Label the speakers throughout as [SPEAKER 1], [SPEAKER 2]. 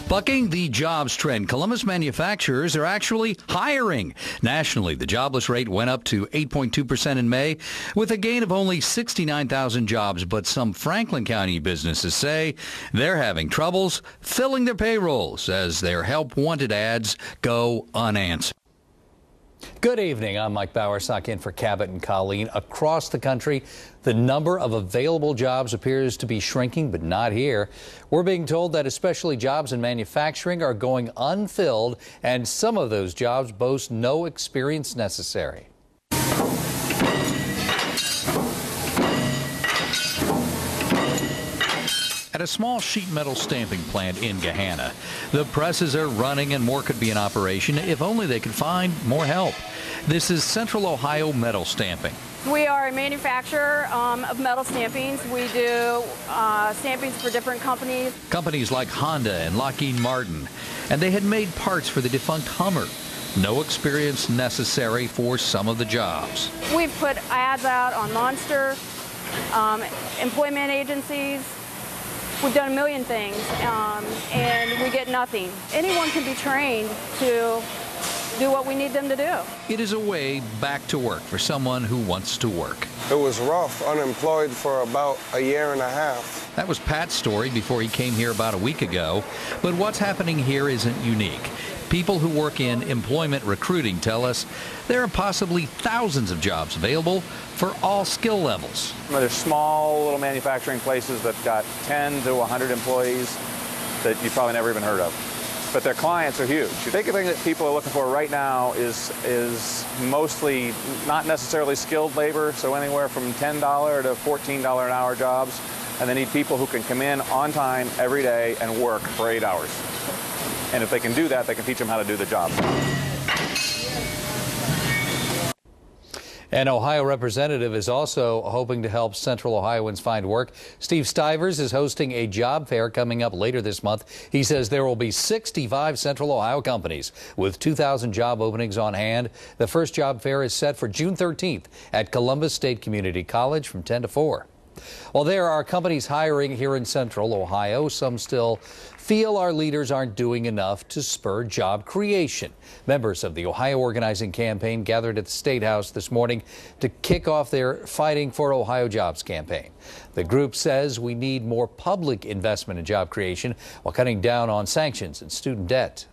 [SPEAKER 1] Bucking the jobs trend, Columbus manufacturers are actually hiring. Nationally, the jobless rate went up to 8.2% in May, with a gain of only 69,000 jobs. But some Franklin County businesses say they're having troubles filling their payrolls as their help wanted ads go unanswered.
[SPEAKER 2] Good evening. I'm Mike Bowersock in for Cabot and Colleen. Across the country, the number of available jobs appears to be shrinking, but not here. We're being told that especially jobs in manufacturing are going unfilled, and some of those jobs boast no experience necessary.
[SPEAKER 1] At a small sheet metal stamping plant in Gahanna, the presses are running and more could be in operation if only they could find more help. This is Central Ohio Metal Stamping.
[SPEAKER 3] We are a manufacturer of metal stampings. We do stampings for different companies.
[SPEAKER 1] Companies like Honda and Lockheed Martin. And they had made parts for the defunct Hummer. No experience necessary for some of the jobs.
[SPEAKER 3] We've put ads out on Monster, employment agencies. We've done a million things, and we get nothing. Anyone can be trained to do what we need them to do.
[SPEAKER 1] It is a way back to work for someone who wants to work.
[SPEAKER 4] It was rough, unemployed for about a year and a half.
[SPEAKER 1] That was Pat's story before he came here about a week ago. But what's happening here isn't unique. People who work in employment recruiting tell us there are possibly thousands of jobs available for all skill levels.
[SPEAKER 5] There's small little manufacturing places that got 10 to 100 employees that you probably never even heard of. But their clients are huge. The big thing that people are looking for right now is mostly not necessarily skilled labor, so anywhere from $10 to $14 an hour jobs. And they need people who can come in on time every day and work for 8 hours. And if they can do that, they can teach them how to do the job.
[SPEAKER 2] An Ohio representative is also hoping to help Central Ohioans find work. Steve Stivers is hosting a job fair coming up later this month. He says there will be 65 Central Ohio companies with 2,000 job openings on hand. The first job fair is set for June 13th at Columbus State Community College from 10 to 4. Well, there are companies hiring here in Central Ohio. Some still feel our leaders aren't doing enough to spur job creation. Members of the Ohio Organizing Campaign gathered at the State House this morning to kick off their Fighting for Ohio Jobs campaign. The group says we need more public investment in job creation while cutting down on sanctions and student debt.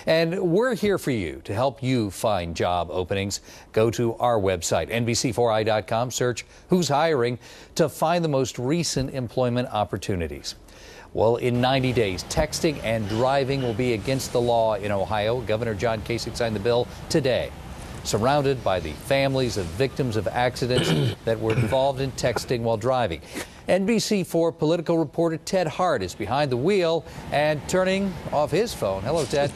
[SPEAKER 2] And we're here for you to help you find job openings. Go to our website, NBC4i.com, search Who's Hiring to find the most recent employment opportunities. Well, in 90 days, texting and driving will be against the law in Ohio. Governor John Kasich signed the bill today. Surrounded by the families of victims of accidents that were involved in texting while driving. NBC4 political reporter Ted Hart is behind the wheel and turning off his phone. Hello, Ted.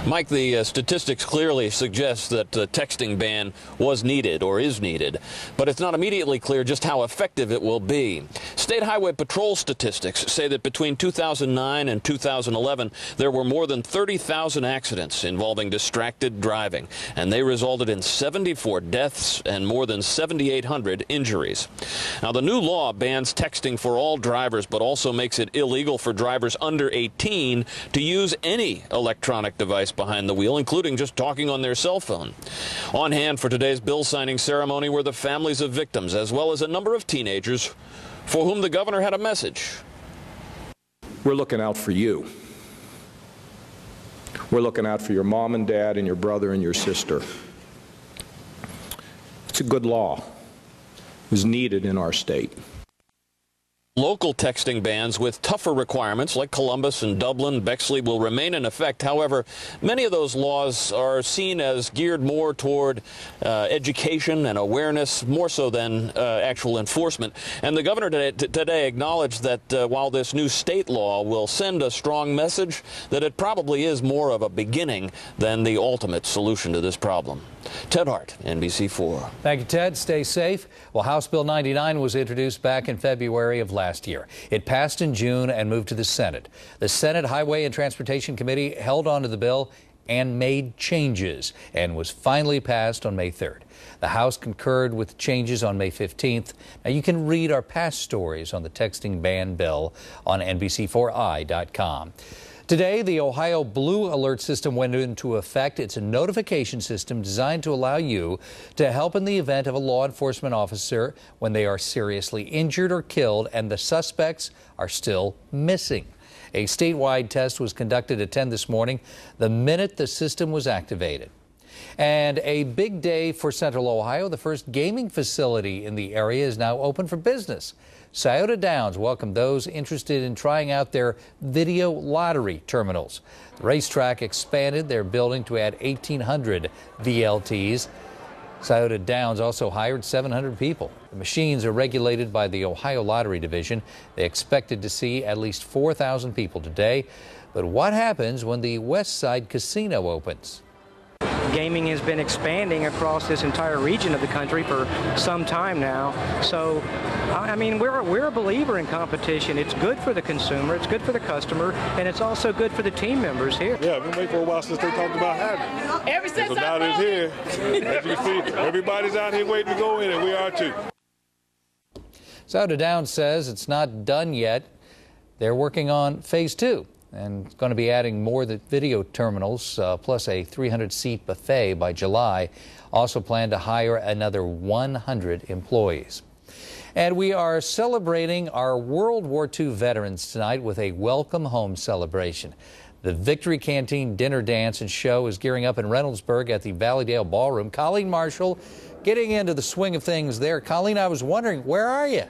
[SPEAKER 6] Mike, the statistics clearly suggest that the texting ban was needed or is needed, but it's not immediately clear just how effective it will be. State Highway Patrol statistics say that between 2009 and 2011, there were more than 30,000 accidents involving distracted driving, and they resulted in 74 deaths and more than 7,800 injuries. Now, the new law bans texting for all drivers, but also makes it illegal for drivers under 18 to use any electronic device behind the wheel, including just talking on their cell phone. On hand for today's bill signing ceremony were the families of victims, as well as a number of teenagers for whom the governor had a message.
[SPEAKER 7] We're looking out for you. We're looking out for your mom and dad and your brother and your sister. It's a good law. It was needed in our state.
[SPEAKER 6] Local texting bans with tougher requirements like Columbus and Dublin, Bexley will remain in effect. However, many of those laws are seen as geared more toward education and awareness, more so than actual enforcement. And the governor today acknowledged that while this new state law will send a strong message, that it probably is more of a beginning than the ultimate solution to this problem. Ted Hart, NBC4.
[SPEAKER 2] Thank you, Ted. Stay safe. Well, House Bill 99 was introduced back in February of last year. It passed in June and moved to the Senate. The Senate Highway and Transportation Committee held on to the bill and made changes and was finally passed on May 3rd. The House concurred with changes on May 15th. Now, you can read our past stories on the texting ban bill on NBC4i.com. Today, the Ohio Blue Alert System went into effect. It's a notification system designed to allow you to help in the event of a law enforcement officer when they are seriously injured or killed and the suspects are still missing. A statewide test was conducted at 10 this morning, the minute the system was activated. And a big day for Central Ohio. The first gaming facility in the area is now open for business. Scioto Downs welcomed those interested in trying out their video lottery terminals. The racetrack expanded their building to add 1,800 VLTs. Scioto Downs also hired 700 people. The machines are regulated by the Ohio Lottery Division. They expected to see at least 4,000 people today. But what happens when the West Side Casino opens?
[SPEAKER 8] Gaming has been expanding across this entire region of the country for some time now. So, I mean, we're a believer in competition. It's good for the consumer, it's good for the customer, and it's also good for the team members here.
[SPEAKER 9] Yeah, I've been waiting for a while since they talked about having it.
[SPEAKER 10] Ever since
[SPEAKER 9] so now it's here. As you see, everybody's out here waiting to go in, and we are too.
[SPEAKER 2] Scioto Downs says it's not done yet. They're working on phase 2. And going to be adding more video terminals, plus a 300-seat buffet by July. Also plan to hire another 100 employees. And we are celebrating our World War II veterans tonight with a welcome home celebration. The Victory Canteen dinner dance and show is gearing up in Reynoldsburg at the Valleydale Ballroom. Colleen Marshall getting into the swing of things there. Colleen, I was wondering, where are you?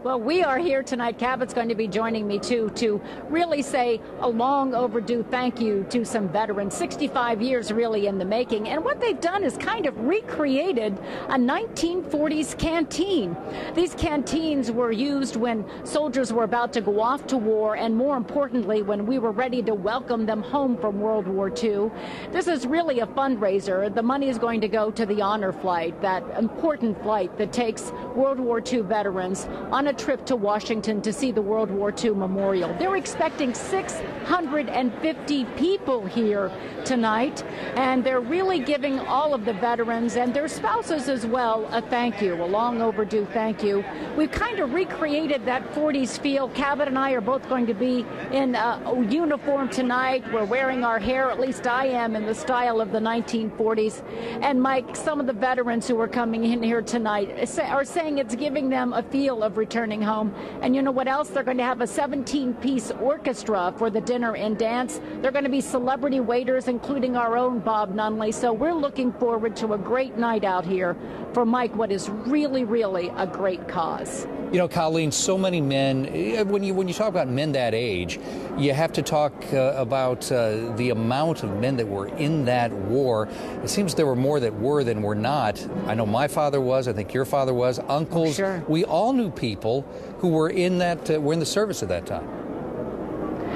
[SPEAKER 10] Well, we are here tonight. Cabot's going to be joining me, too, to really say a long overdue thank you to some veterans, 65 years really in the making. And what they've done is kind of recreated a 1940s canteen. These canteens were used when soldiers were about to go off to war, and more importantly, when we were ready to welcome them home from World War II. This is really a fundraiser. The money is going to go to the honor flight, that important flight that takes World War II veterans on a trip to Washington to see the World War II Memorial. They're expecting 650 people here tonight, and they're really giving all of the veterans and their spouses as well a thank you, a long overdue thank you. We've kind of recreated that 40s feel. Cabot and I are both going to be in a uniform tonight. We're wearing our hair, at least I am, in the style of the 1940s. And Mike, some of the veterans who are coming in here tonight are saying it's giving them a feel of returning home. And you know what else? They're going to have a 17-piece orchestra for the dinner and dance. They're going to be celebrity waiters, including our own Bob Nunley. So we're looking forward to a great night out here for Mike, what is really, really a great cause.
[SPEAKER 2] You know, Colleen, so many men, when you talk about men that age, you have to talk about the amount of men that were in that war. It seems there were more that were than were not. I know my father was, I think your father was, uncles.
[SPEAKER 10] Oh, sure.
[SPEAKER 2] We all knew people who were in that, were in the service at that time.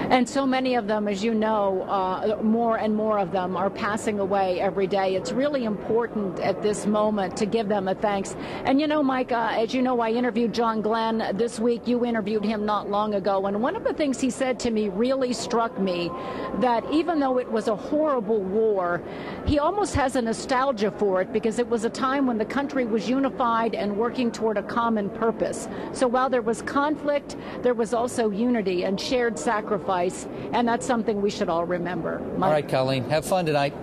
[SPEAKER 10] And so many of them, as you know, more and more of them are passing away every day. It's really important at this moment to give them a thanks. And you know, Mike, as you know, I interviewed John Glenn this week. You interviewed him not long ago. And one of the things he said to me really struck me, that even though it was a horrible war, he almost has a nostalgia for it because it was a time when the country was unified and working toward a common purpose. So while there was conflict, there was also unity and shared sacrifice. And that's something we should all remember.
[SPEAKER 2] All right, Colleen, have fun tonight.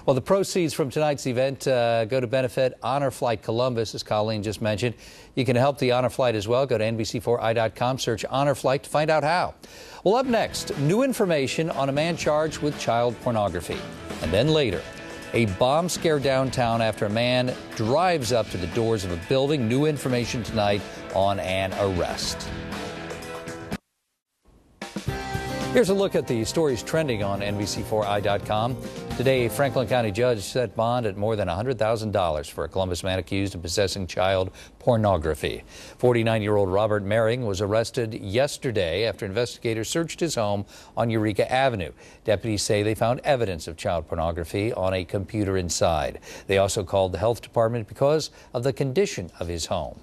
[SPEAKER 2] Well, the proceeds from tonight's event go to benefit Honor Flight Columbus, as Colleen just mentioned. You can help the Honor Flight as well. Go to NBC4i.com, search Honor Flight to find out how. Well, up next, new information on a man charged with child pornography. And then later, a bomb scare downtown after a man drives up to the doors of a building. New information tonight on an arrest. Here's a look at the stories trending on NBC4i.com. Today, a Franklin County judge set bond at more than $100,000 for a Columbus man accused of possessing child pornography. 49-year-old Robert Mering was arrested yesterday after investigators searched his home on Eureka Avenue. Deputies say they found evidence of child pornography on a computer inside. They also called the health department because of the condition of his home.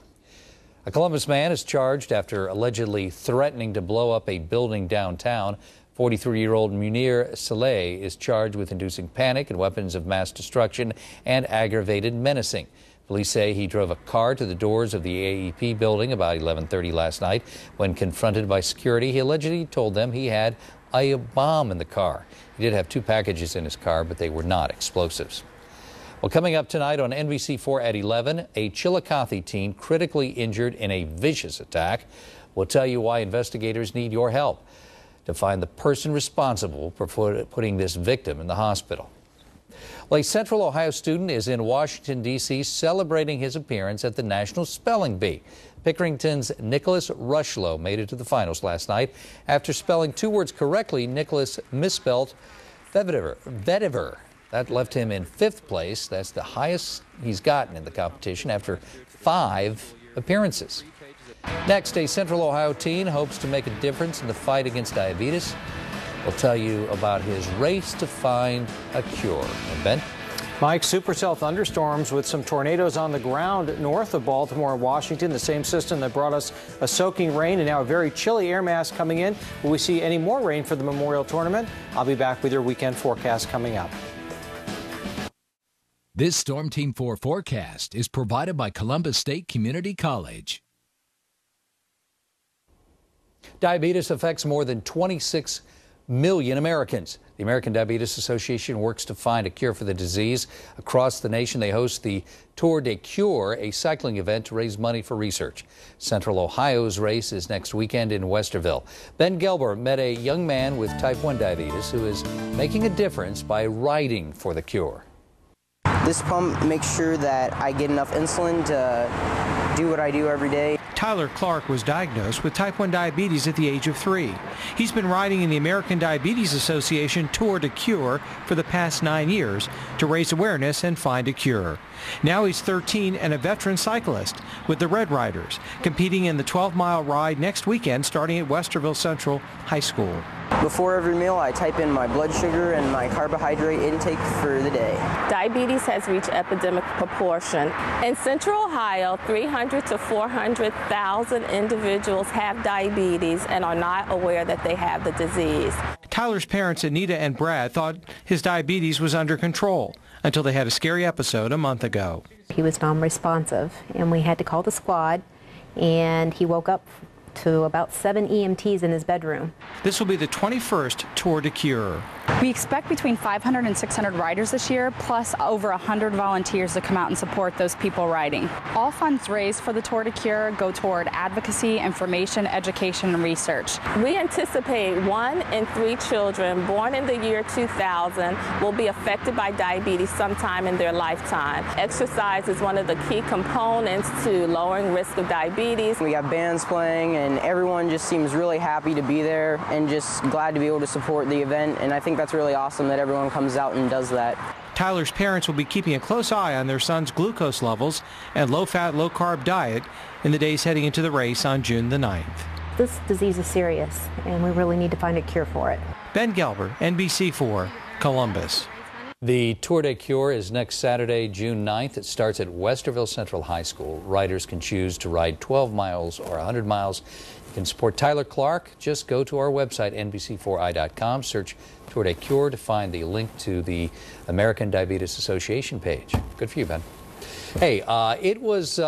[SPEAKER 2] A Columbus man is charged after allegedly threatening to blow up a building downtown. 43-year-old Munir Saleh is charged with inducing panic and weapons of mass destruction and aggravated menacing. Police say he drove a car to the doors of the AEP building about 11:30 last night. When confronted by security, he allegedly told them he had a bomb in the car. He did have 2 packages in his car, but they were not explosives. Well, coming up tonight on NBC4 at 11, a Chillicothe teen critically injured in a vicious attack. We'll tell you why investigators need your help to find the person responsible for putting this victim in the hospital. Well, a Central Ohio student is in Washington, D.C. celebrating his appearance at the National Spelling Bee. Pickerington's Nicholas Rushlow made it to the finals last night. After spelling 2 words correctly, Nicholas misspelled vetiver. That left him in 5th place. That's the highest he's gotten in the competition after 5 appearances. Next, a Central Ohio teen hopes to make a difference in the fight against diabetes. We'll tell you about his race to find a cure. And Ben?
[SPEAKER 11] Mike, supercell thunderstorms with some tornadoes on the ground north of Baltimore and Washington, the same system that brought us a soaking rain and now a very chilly air mass coming in. Will we see any more rain for the Memorial Tournament? I'll be back with your weekend forecast coming up.
[SPEAKER 12] This Storm Team 4 forecast is provided by Columbus State Community College.
[SPEAKER 2] Diabetes affects more than 26 million Americans. The American Diabetes Association works to find a cure for the disease. Across the nation, they host the Tour de Cure, a cycling event to raise money for research. Central Ohio's race is next weekend in Westerville. Ben Gelber met a young man with type 1 diabetes who is making a difference by riding for the cure.
[SPEAKER 13] This pump makes sure that I get enough insulin to do what I do every day.
[SPEAKER 14] Tyler Clark was diagnosed with type 1 diabetes at the age of 3. He's been riding in the American Diabetes Association Tour de Cure for the past 9 years to raise awareness and find a cure. Now he's 13 and a veteran cyclist with the Red Riders, competing in the 12-mile ride next weekend starting at Westerville Central High School.
[SPEAKER 13] Before every meal, I type in my blood sugar and my carbohydrate intake for the day.
[SPEAKER 15] Diabetes has reached epidemic proportion. In Central Ohio, 300 to 400,000 individuals have diabetes and are not aware that they have the disease.
[SPEAKER 14] Tyler's parents, Anita and Brad, thought his diabetes was under control until they had a scary episode a month ago.
[SPEAKER 16] He was non-responsive, and we had to call the squad, and he woke up to about 7 EMTs in his bedroom.
[SPEAKER 14] This will be the 21st Tour de Cure.
[SPEAKER 17] We expect between 500 and 600 riders this year, plus over 100 volunteers to come out and support those people riding. All funds raised for the Tour de Cure go toward advocacy, information, education, and research.
[SPEAKER 15] We anticipate 1 in 3 children born in the year 2000 will be affected by diabetes sometime in their lifetime. Exercise is one of the key components to lowering risk of diabetes.
[SPEAKER 13] We got bands playing and everyone just seems really happy to be there and just glad to be able to support the event, and I think that's really awesome that everyone comes out and does that.
[SPEAKER 14] Tyler's parents will be keeping a close eye on their son's glucose levels and low-fat, low-carb diet in the days heading into the race on June the 9th.
[SPEAKER 16] This disease is serious, and we really need to find a cure for it.
[SPEAKER 14] Ben Gelber, NBC4, Columbus.
[SPEAKER 2] The Tour de Cure is next Saturday, June 9th. It starts at Westerville Central High School. Riders can choose to ride 12 miles or 100 miles. You can support Tyler Clark. Just go to our website, NBC4i.com, search Tour de Cure to find the link to the American Diabetes Association page. Good for you, Ben. Hey, it was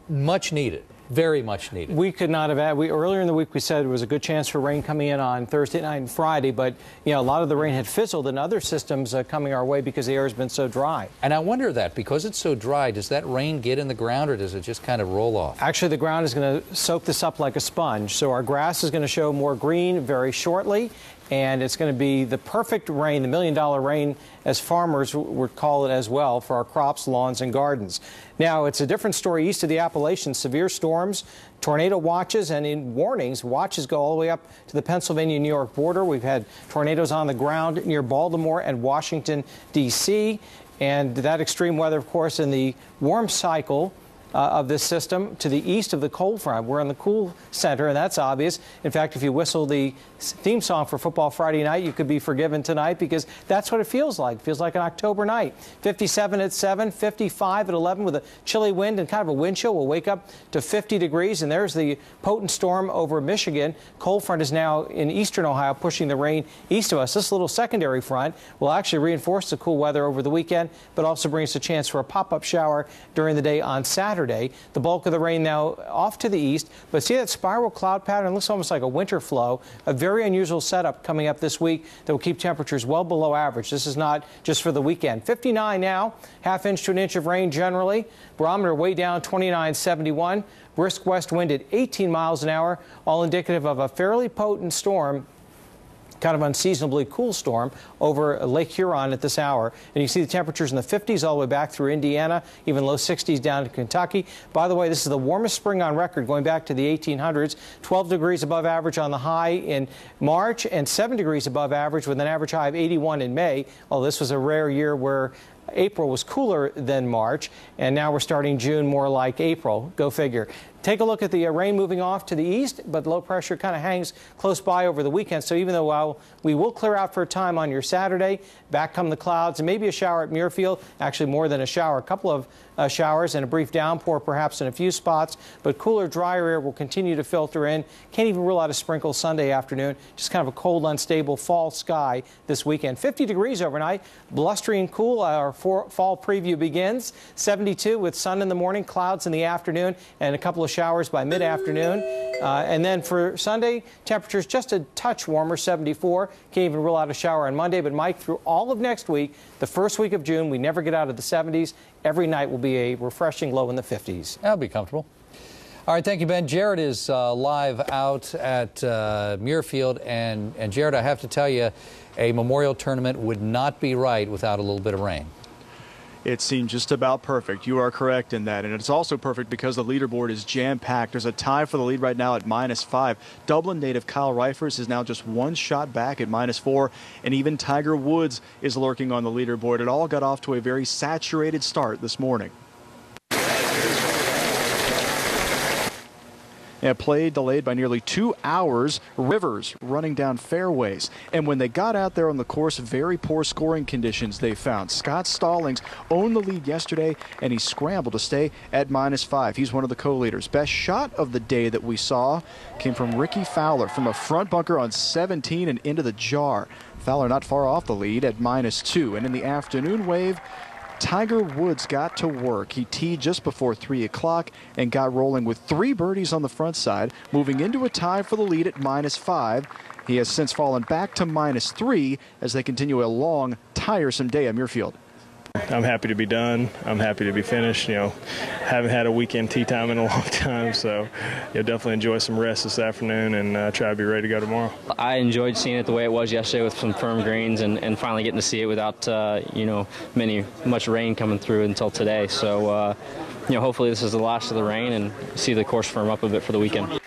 [SPEAKER 2] much needed. Very much needed.
[SPEAKER 11] We could not have had, earlier in the week we said there was a good chance for rain coming in on Thursday night and Friday, but you know, a lot of the rain had fizzled and other systems coming our way because the air has been so dry.
[SPEAKER 2] And I wonder that, because it's so dry, does that rain get in the ground or does it just kind of roll off?
[SPEAKER 11] Actually, the ground is going to soak this up like a sponge, so our grass is going to show more green very shortly. And it's going to be the perfect rain, the $1 million rain, as farmers would call it as well, for our crops, lawns, and gardens. Now, it's a different story east of the Appalachians. Severe storms, tornado watches, and in warnings, watches go all the way up to the Pennsylvania-New York border. We've had tornadoes on the ground near Baltimore and Washington, D.C., and that extreme weather, of course, in the warm cycle of this system to the east of the cold front. We're in the cool center, and that's obvious. In fact, if you whistle the theme song for Football Friday night, you could be forgiven tonight, because that's what it feels like. It feels like an October night. 57 at 7, 55 at 11 with a chilly wind and kind of a wind chill. We'll wake up to 50 degrees, and there's the potent storm over Michigan. Cold front is now in eastern Ohio, pushing the rain east of us. This little secondary front will actually reinforce the cool weather over the weekend, but also brings a chance for a pop-up shower during the day on Saturday. The bulk of the rain now off to the east, but see that spiral cloud pattern? It looks almost like a winter flow. A very unusual setup coming up this week that will keep temperatures well below average. This is not just for the weekend. 59 now, half inch to an inch of rain generally. Barometer way down, 29.71. Brisk west wind at 18 miles an hour, all indicative of a fairly potent storm, kind of unseasonably cool storm over Lake Huron at this hour. And you see the temperatures in the 50s all the way back through Indiana, even low 60s down to Kentucky. By the way, this is the warmest spring on record going back to the 1800s. 12 degrees above average on the high in March and 7 degrees above average with an average high of 81 in May. Well, this was a rare year where April was cooler than March, and now we're starting June more like April. Go figure. Take a look at the rain moving off to the east, but low pressure kind of hangs close by over the weekend. So even though we will clear out for a time on your Saturday, back come the clouds and maybe a shower at Muirfield. Actually, more than a shower, a couple of showers and a brief downpour perhaps in a few spots, but cooler, drier air will continue to filter in. Can't even rule out a sprinkle Sunday afternoon. Just kind of a cold, unstable fall sky this weekend. 50 degrees overnight, blustery and cool. Our fall preview begins. 72 with sun in the morning, clouds in the afternoon, and a couple of showers by mid-afternoon. And then for Sunday, temperatures just a touch warmer, 74. Can't even rule out a shower on Monday. But Mike, through all of next week, the first week of June, we never get out of the 70s. Every night will be a refreshing low in the 50s.
[SPEAKER 2] That'll be comfortable. All right, thank you, Ben. Jared is live out at Muirfield. And Jared, I have to tell you, a memorial tournament would not be right without a little bit of rain.
[SPEAKER 18] It seemed just about perfect. You are correct in that. And it's also perfect because the leaderboard is jam-packed. There's a tie for the lead right now at -5. Dublin native Kyle Reifers is now just one shot back at -4. And even Tiger Woods is lurking on the leaderboard. It all got off to a very saturated start this morning. And play delayed by nearly 2 hours. Rivers running down fairways. And when they got out there on the course, very poor scoring conditions they found. Scott Stallings owned the lead yesterday, and he scrambled to stay at -5. He's one of the co-leaders. Best shot of the day that we saw came from Ricky Fowler from a front bunker on 17 and into the jar. Fowler not far off the lead at -2. And in the afternoon wave, Tiger Woods got to work. He teed just before 3 o'clock and got rolling with 3 birdies on the front side, moving into a tie for the lead at -5. He has since fallen back to -3 as they continue a long, tiresome day at Muirfield.
[SPEAKER 19] I'm happy to be done. I'm happy to be finished. You know, haven't had a weekend tee time in a long time, so definitely enjoy some rest this afternoon and try to be ready to go tomorrow.
[SPEAKER 20] I enjoyed seeing it the way it was yesterday with some firm greens and finally getting to see it without much rain coming through until today. So hopefully this is the last of the rain and see the course firm up a bit for the weekend.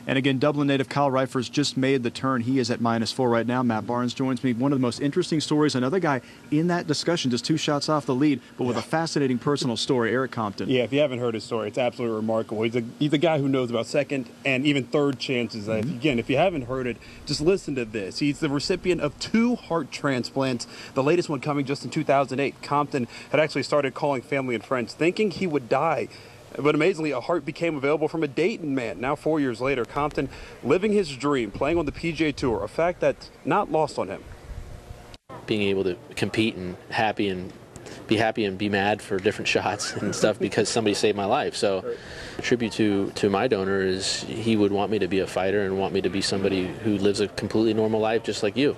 [SPEAKER 18] And again, Dublin native Kyle Reifers just made the turn. He is at -4 right now. Matt Barnes joins me. One of the most interesting stories, another guy in that discussion, just 2 shots off the lead, but with a fascinating personal story, Eric Compton.
[SPEAKER 21] Yeah, if you haven't heard his story, it's absolutely remarkable. He's a guy who knows about second and even third chances. Again, if you haven't heard it, just listen to this. He's the recipient of 2 heart transplants, the latest one coming just in 2008. Compton had actually started calling family and friends, thinking he would die. But amazingly, a heart became available from a Dayton man. Now 4 years later, Compton living his dream, playing on the PGA Tour, a fact that's not lost on him.
[SPEAKER 22] Being able to compete and be happy and be mad for different shots and stuff because somebody saved my life. So a tribute to my donor is he would want me to be a fighter and want me to be somebody who lives a completely normal life just like you.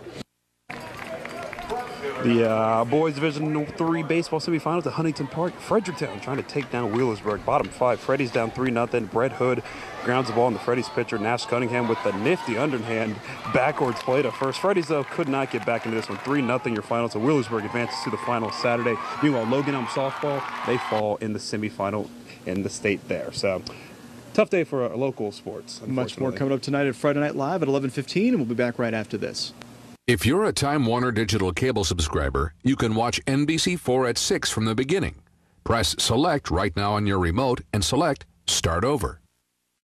[SPEAKER 21] The boys Division III baseball semifinals at Huntington Park. Fredericktown trying to take down Wheelersburg. Bottom 5. Freddie's down 3-0. Brett Hood grounds the ball in the Freddie's pitcher. Nash Cunningham with the nifty underhand backwards play to first. Freddie's, though, could not get back into this one. 3-0 your final. So Wheelersburg advances to the final Saturday. Meanwhile, Logan Elm softball, they fall in the semifinal in the state there. So tough day for local sports.
[SPEAKER 18] Much more coming up tonight at Friday Night Live at 11:15, and we'll be back right after this.
[SPEAKER 23] If you're a Time Warner Digital cable subscriber, you can watch NBC4 at 6 from the beginning.
[SPEAKER 3] Press Select right now on your remote and select Start Over.